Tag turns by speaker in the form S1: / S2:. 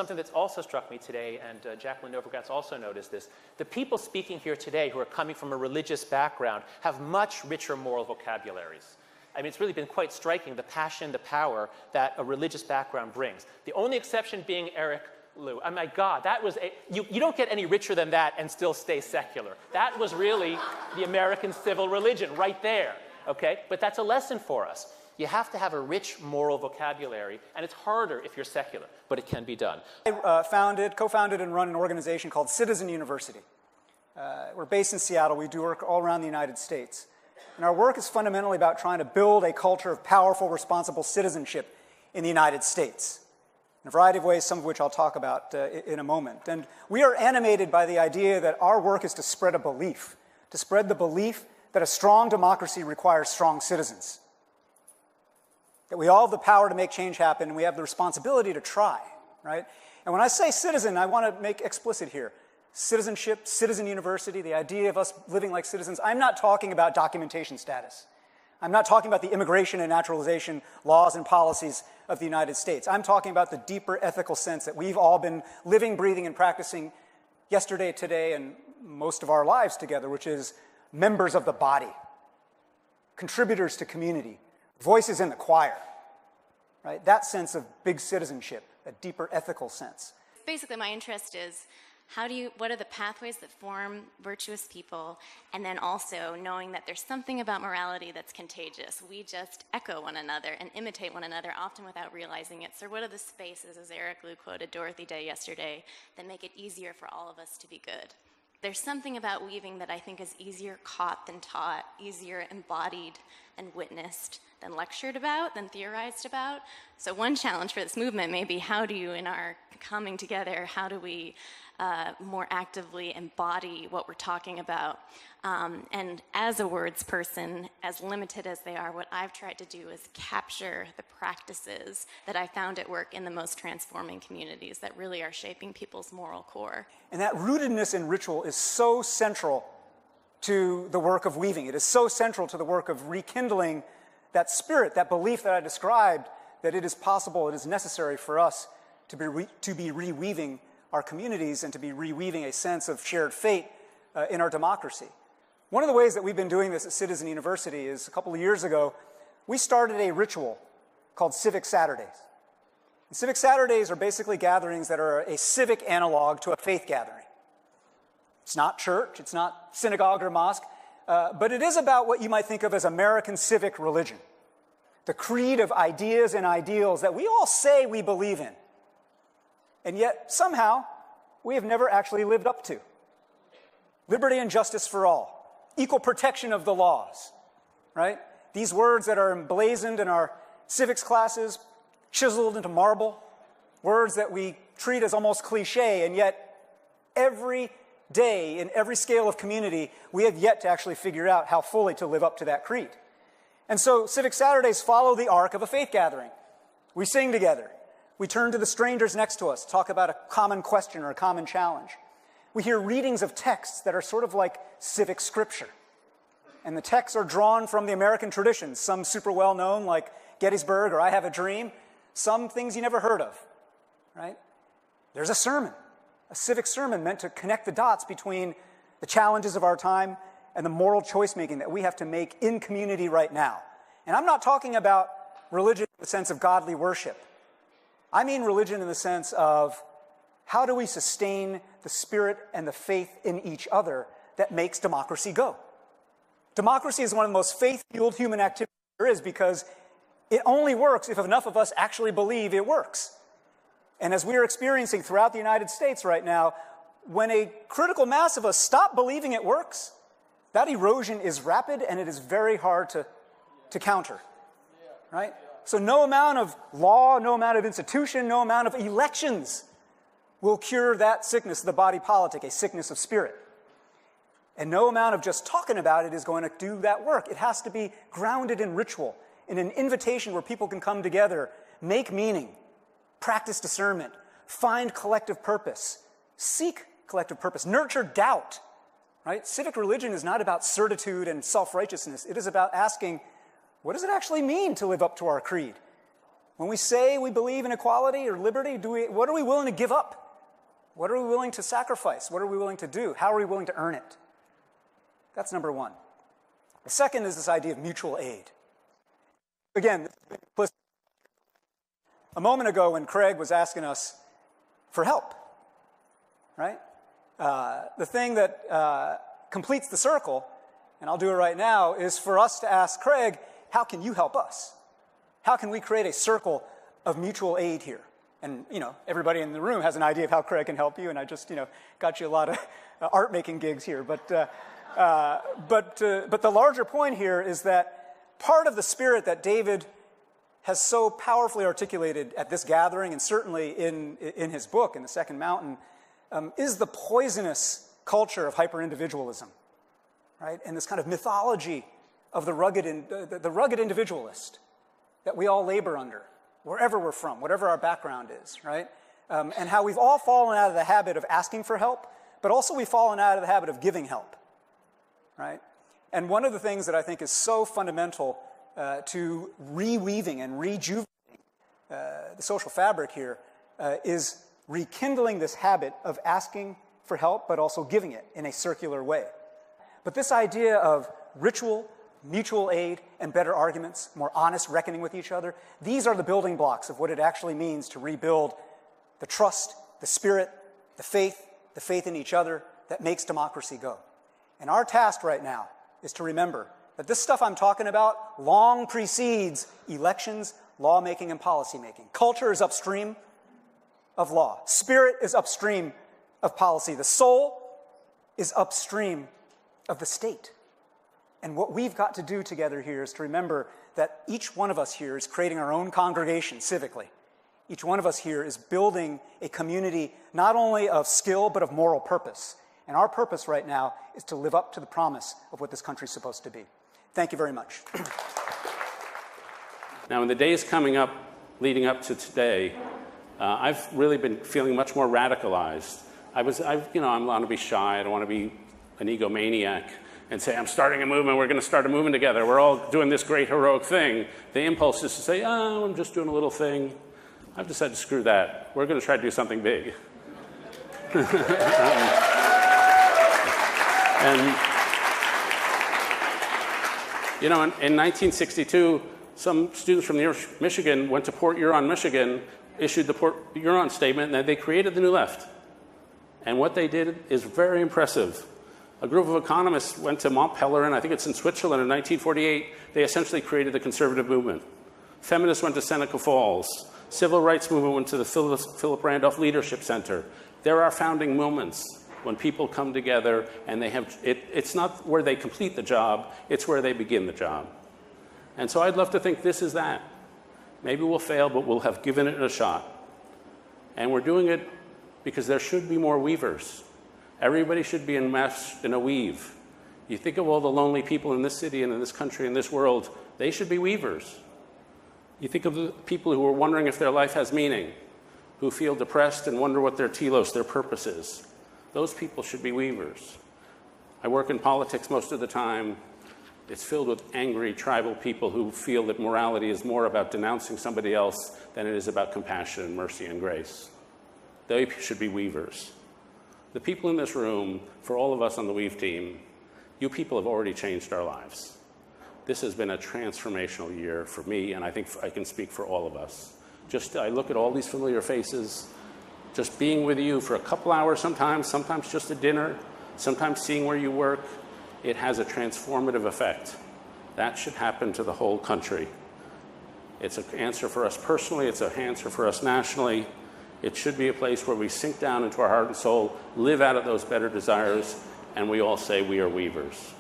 S1: something that's also struck me today, and Jacqueline Novogratz also noticed this, the people speaking here today who are coming from a religious background have much richer moral vocabularies. I mean, it's really been quite striking, the passion, the power that a religious background brings. The only exception being Eric Liu. Oh my God, that was you don't get any richer than that and still stay secular. That was really the American civil religion right there, okay? But that's a lesson for us. You have to have a rich moral vocabulary, and it's harder if you're secular, but it can be done.
S2: I co-founded and run an organization called Citizen University. We're based in Seattle. We do work all around the United States. And our work is fundamentally about trying to build a culture of powerful, responsible citizenship in the United States, in a variety of ways, some of which I'll talk about in a moment. And we are animated by the idea that our work is to spread a belief, to spread the belief that a strong democracy requires strong citizens, that we all have the power to make change happen, and we have the responsibility to try, right? And when I say citizen, I want to make explicit here, citizenship, citizen university, the idea of us living like citizens. I'm not talking about documentation status. I'm not talking about the immigration and naturalization laws and policies of the United States. I'm talking about the deeper ethical sense that we've all been living, breathing, and practicing yesterday, today, and most of our lives together, which is members of the body, contributors to community, voices in the choir, right? That sense of big citizenship, a deeper ethical sense.
S3: Basically, my interest is what are the pathways that form virtuous people, and then also knowing that there's something about morality that's contagious. We just echo one another and imitate one another, often without realizing it. So what are the spaces, as Eric Liu quoted Dorothy Day yesterday, that make it easier for all of us to be good? There's something about weaving that I think is easier caught than taught, easier embodied and witnessed than lectured about, than theorized about. So one challenge for this movement may be, how do you, in our coming together, how do we more actively embody what we're talking about? And as a words person, as limited as they are, what I've tried to do is capture the practices that I found at work in the most transforming communities that really are shaping people's moral core.
S2: And that rootedness in ritual is so central to the work of weaving. It is so central to the work of rekindling that spirit, that belief that I described, that it is possible, it is necessary for us to be reweaving our communities and to be reweaving a sense of shared fate in our democracy. One of the ways that we've been doing this at Citizen University is a couple of years ago, we started a ritual called Civic Saturdays. And Civic Saturdays are basically gatherings that are a civic analog to a faith gathering. It's not church, it's not synagogue or mosque, but it is about what you might think of as American civic religion, the creed of ideas and ideals that we all say we believe in, and yet somehow we have never actually lived up to. Liberty and justice for all, equal protection of the laws, right? These words that are emblazoned in our civics classes, chiseled into marble, words that we treat as almost cliche, and yet every day in every scale of community, we have yet to actually figure out how fully to live up to that creed. And so Civic Saturdays follow the arc of a faith gathering. We sing together. We turn to the strangers next to us, talk about a common question or a common challenge. We hear readings of texts that are sort of like civic scripture. And the texts are drawn from the American traditions, some super well known like Gettysburg or I Have a Dream, some things you never heard of, right? There's a sermon, a civic sermon meant to connect the dots between the challenges of our time and the moral choice making that we have to make in community right now. And I'm not talking about religion in the sense of godly worship. I mean religion in the sense of how do we sustain the spirit and the faith in each other that makes democracy go? Democracy is one of the most faith-fueled human activities there is because it only works if enough of us actually believe it works. And as we are experiencing throughout the United States right now, when a critical mass of us stop believing it works, that erosion is rapid and it is very hard to counter, right? So no amount of law, no amount of institution, no amount of elections will cure that sickness of the body politic, a sickness of spirit. And no amount of just talking about it is going to do that work. It has to be grounded in ritual, in an invitation where people can come together, make meaning, practice discernment, find collective purpose, seek collective purpose, nurture doubt, right? Civic religion is not about certitude and self-righteousness. It is about asking, what does it actually mean to live up to our creed? When we say we believe in equality or liberty, what are we willing to give up? What are we willing to sacrifice? What are we willing to do? How are we willing to earn it? That's number one. The second is this idea of mutual aid. Again, a moment ago when Craig was asking us for help, right? The thing that completes the circle, and I'll do it right now, is for us to ask Craig, how can you help us? How can we create a circle of mutual aid here? And, everybody in the room has an idea of how Craig can help you, and I just, got you a lot of art-making gigs here. But the larger point here is that part of the spirit that David has so powerfully articulated at this gathering, and certainly in his book, in The Second Mountain, is the poisonous culture of hyper-individualism, right? And this kind of mythology of the rugged individualist that we all labor under, wherever we're from, whatever our background is, right? And how we've all fallen out of the habit of asking for help, but also we've fallen out of the habit of giving help, right? And one of the things that I think is so fundamental to reweaving and rejuvenating the social fabric here is rekindling this habit of asking for help, but also giving it in a circular way. But this idea of ritual, mutual aid, and better arguments, more honest reckoning with each other, these are the building blocks of what it actually means to rebuild the trust, the spirit, the faith in each other that makes democracy go. And our task right now is to remember that this stuff I'm talking about long precedes elections, lawmaking, and policymaking. Culture is upstream of law. Spirit is upstream of policy. The soul is upstream of the state. And what we've got to do together here is to remember that each one of us here is creating our own congregation civically. Each one of us here is building a community not only of skill, but of moral purpose. And our purpose right now is to live up to the promise of what this country is supposed to be. Thank you very much.
S4: Now, in the days coming up, leading up to today, I've really been feeling much more radicalized. I want to be shy. I don't want to be an egomaniac and say, I'm starting a movement. We're going to start a movement together. We're all doing this great heroic thing. The impulse is to say, oh, I'm just doing a little thing. I've decided to screw that. We're going to try to do something big. In 1962, some students from Michigan went to Port Huron, Michigan, issued the Port Huron Statement, and they created the New Left. And what they did is very impressive. A group of economists went to Montpellier, I think it's in Switzerland, in 1948. They essentially created the conservative movement. Feminists went to Seneca Falls. Civil rights movement went to the Philip Randolph Leadership Center. There are founding moments when people come together and they have, it's not where they complete the job, it's where they begin the job. And so I'd love to think this is that. Maybe we'll fail, but we'll have given it a shot. And we're doing it because there should be more weavers. Everybody should be enmeshed in a weave. You think of all the lonely people in this city and in this country and this world, they should be weavers. You think of the people who are wondering if their life has meaning, who feel depressed and wonder what their telos, their purpose is. Those people should be weavers. I work in politics most of the time. It's filled with angry tribal people who feel that morality is more about denouncing somebody else than it is about compassion and mercy and grace. They should be weavers. The people in this room, for all of us on the Weave team, you people have already changed our lives. This has been a transformational year for me, and I think I can speak for all of us. I look at all these familiar faces, just being with you for a couple hours sometimes just a dinner, sometimes seeing where you work, it has a transformative effect. That should happen to the whole country. It's an answer for us personally, it's an answer for us nationally. It should be a place where we sink down into our heart and soul, live out of those better desires, and we all say we are weavers.